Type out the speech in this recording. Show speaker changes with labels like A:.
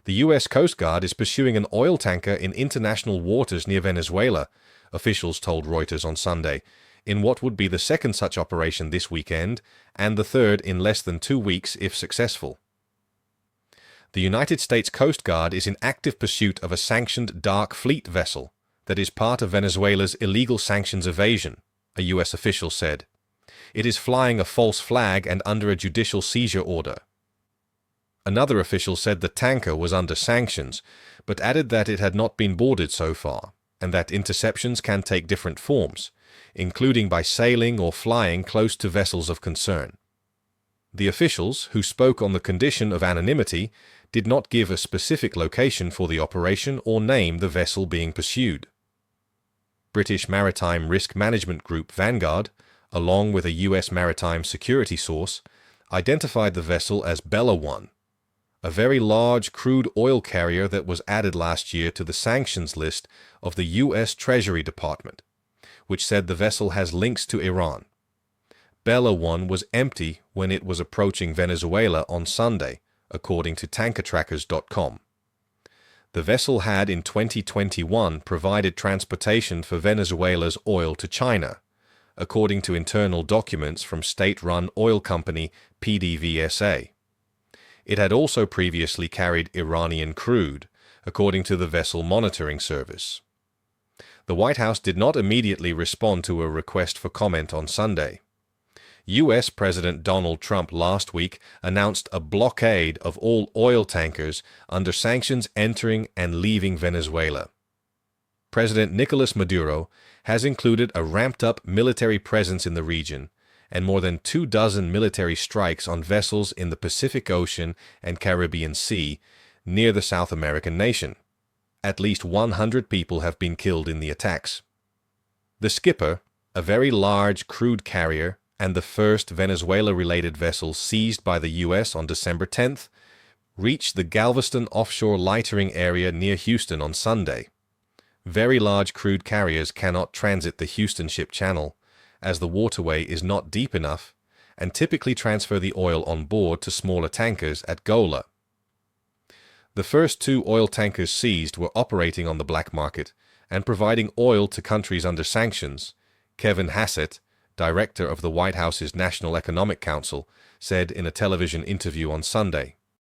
A: The U.S. Coast Guard is pursuing an oil tanker in international waters near Venezuela, officials told Reuters on Sunday, in what would be the second such operation this weekend and the third in less than 2 weeks if successful. The United States Coast Guard is in active pursuit of a sanctioned dark fleet vessel that is part of Venezuela's illegal sanctions evasion, a U.S. official said. It is flying a false flag and under a judicial seizure order. Another official said the tanker was under sanctions, but added that it had not been boarded so far, and that interceptions can take different forms, including by sailing or flying close to vessels of concern. The officials, who spoke on the condition of anonymity, did not give a specific location for the operation or name the vessel being pursued. British maritime risk management group Vanguard, along with a U.S. maritime security source, identified the vessel as Bella 1, a very large crude oil carrier that was added last year to the sanctions list of the U.S. Treasury Department, which said the vessel has links to Iran. Bella 1 was empty when it was approaching Venezuela on Sunday, according to tankertrackers.com. The vessel had in 2021 provided transportation for Venezuela's oil to China, according to internal documents from state-run oil company PDVSA. It had also previously carried Iranian crude, according to the Vessel Monitoring Service. The White House did not immediately respond to a request for comment on Sunday. U.S. President Donald Trump last week announced a blockade of all oil tankers under sanctions entering and leaving Venezuela. President Nicolas Maduro has included a ramped-up military presence in the region and more than 24 military strikes on vessels in the Pacific Ocean and Caribbean Sea near the South American nation. At least 100 people have been killed in the attacks. The Skipper, a very large crude carrier and the first Venezuela-related vessel seized by the U.S. on December 10th, reached the Galveston offshore lightering area near Houston on Sunday. Very large crude carriers cannot transit the Houston Ship Channel, as the waterway is not deep enough, and typically transfer the oil on board to smaller tankers at Gola. The first 2 oil tankers seized were operating on the black market and providing oil to countries under sanctions, Kevin Hassett, director of the White House's National Economic Council, said in a television interview on Sunday.